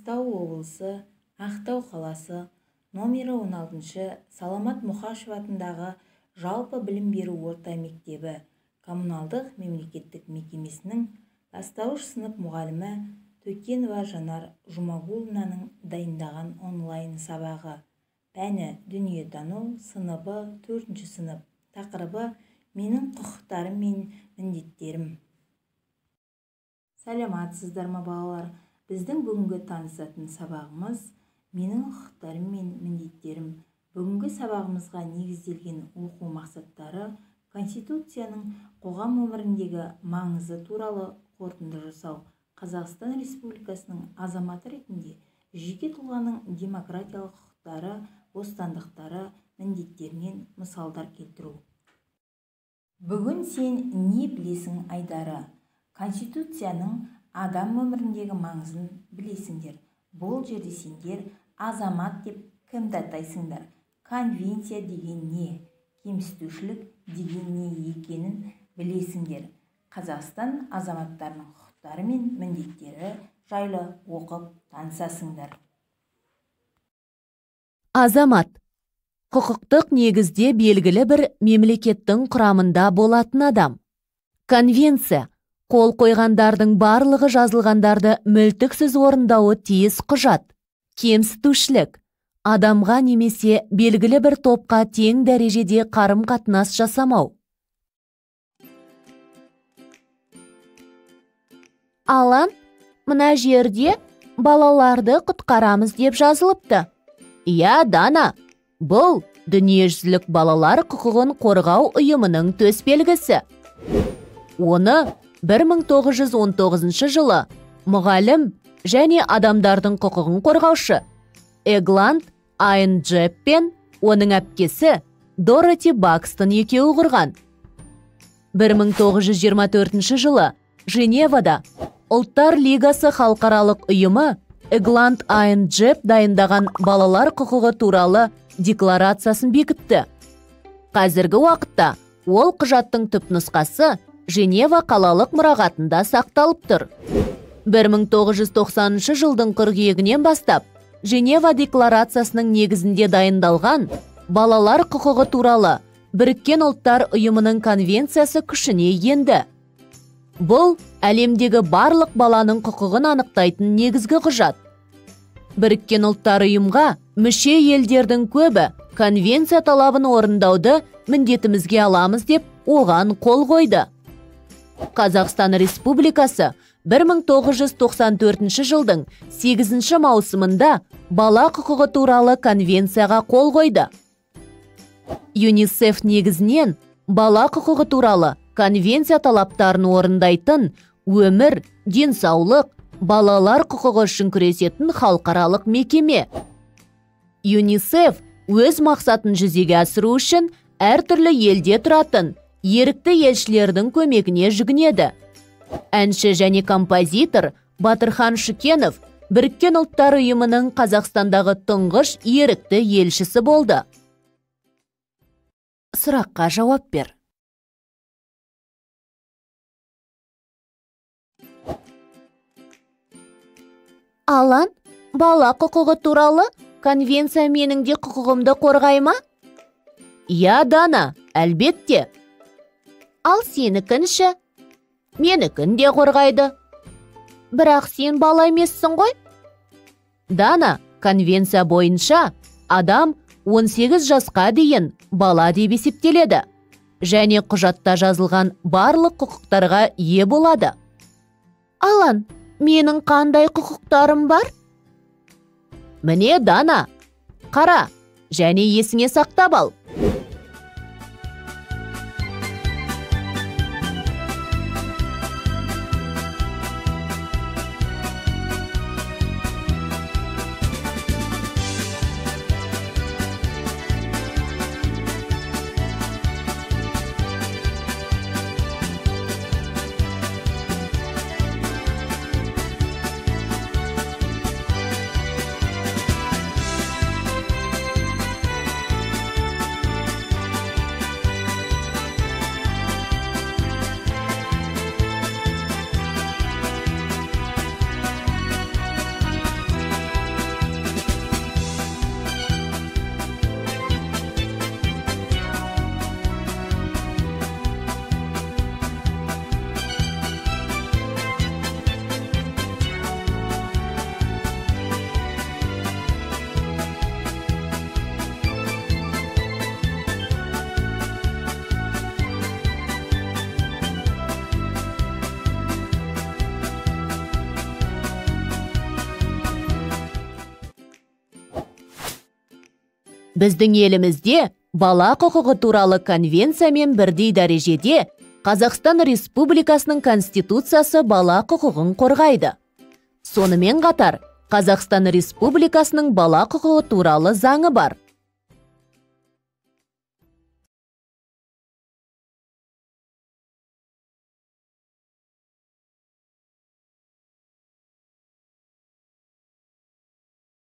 Маңғыстау облысы, Ақтау қаласы, номері 16-шы Саламат Мұқашев атындағы жалпы білім беру орта мектебі коммуналдық мемлекеттік мекемесінің бастауыш сынып мұғалімі Төкенова Жанар Жұмагуловнаның дайындаған онлайн сабағы. Пәні дүниетану, сыныбы 4-ші сынып. Тақырыбы менің құқықтарым мен міндеттерім. Саламатсыздар ма балалар? Біздің бүгінгі танысатын сабағымыз менің құқықтарым мен міндеттерім. Бүгінгі сабағымызға негізделген оқу мақсаттары Конституцияның қоғам өміріндегі маңызы туралы қорытынды жасау, Қазақстан Республикасының азаматы ретінде жеке тұлғаның демократиялық құқықтары, бостандықтары, міндеттерінен мысалдар келтіру. Бүгін сен не білесің айдары? Конституцияның адам өміріндегі маңызын білесіңдер. Бұл жерде сендер азамат деп кімді атайсыңдар? Конвенция деген не? Кемсітушілік деген не екенін білесіңдер. Қазақстан азаматтарының құқықтары мен міндеттері жайлы оқып танысасыңдар. Азамат – құқықтық негізде белгілі бір мемлекеттің құрамында болатын адам. Конвенция – қол қойғандардың барлығы жазылғандарды мүлтіксіз орындауы тиіс құжат. Кемсітушілік – адамға немесе белгілі бір топқа тең дәрежеде қарым-қатынас жасамау. Алан, мына жерде балаларды құтқарамыз деп жазылыпты. Иә, Дана, бұл дүниежүзілік балалар құқығын қорғау ұйымының төсбелгісі. Оны 1919 жылы мұғалім және адамдардың құқығын қорғаушы Эгланд Айн Джеб пен оның әпкесі Дороти Бакстон екеуі құрған. 1924 жылы Женевада Ұлттар лигасы халықаралық ұйымы Эгланд Айн Джеб дайындаған балалар құқығы туралы декларациясын бекітті. Қазіргі уақытта ол құжаттың түпнұсқасы Женева қалалық мұрағатында сақталып тұр. 1990 жылдың қыркүйегінен бастап Женева декларациясының негізінде дайындалған балалар құқығы туралы Біріккен ұлттар ұйымының конвенциясы күшіне енді. Бұл әлемдегі барлық баланың құқығын анықтайтын негізгі құжат. Біріккен ұлттар ұйымға мүше елдердің көбі конвенция талабын орындауды міндетімізге аламыз деп оған қол қойды. Қазақстан Республикасы 1994 жылдың 8 маусымында бала құқығы туралы конвенцияға қол қойды. ЮНИСЕФ негізінен бала құқығы туралы конвенция талаптарын орындайтын өмір, денсаулық, балалар құқығы үшін күресетін халықаралық мекеме. ЮНИСЕФ өз мақсатын жүзеге асыру үшін әртүрлі елде тұратын ерікті елшілердің көмегіне жүгінеді. Әнші және композитор Батырхан Шүкенов Біріккен ұлттар ұйымының Қазақстандағы тұңғыш ерікті елшісі болды. Сұраққа жауап бер. Алан, бала құқығы туралы конвенция менің де құқығымды қорғай ма? Я, Дана, әлбетте. Ал сенікінші? Менікін де қорғайды. Бірақ сен бала емессің ғой? Дана, конвенция бойынша адам 18 жасқа дейін бала деп есептеледі. Және құжатта жазылған барлық құқықтарға ие болады. Алан, менің қандай құқықтарым бар? Міне, Дана, қара, және есіңе сақтап ал. Біздің елімізде бала құқығы туралы конвенциямен бірдей дәрежеде Қазақстан Республикасының Конституциясы бала құқығын қорғайды. Сонымен қатар, Қазақстан Республикасының бала құқығы туралы заңы бар.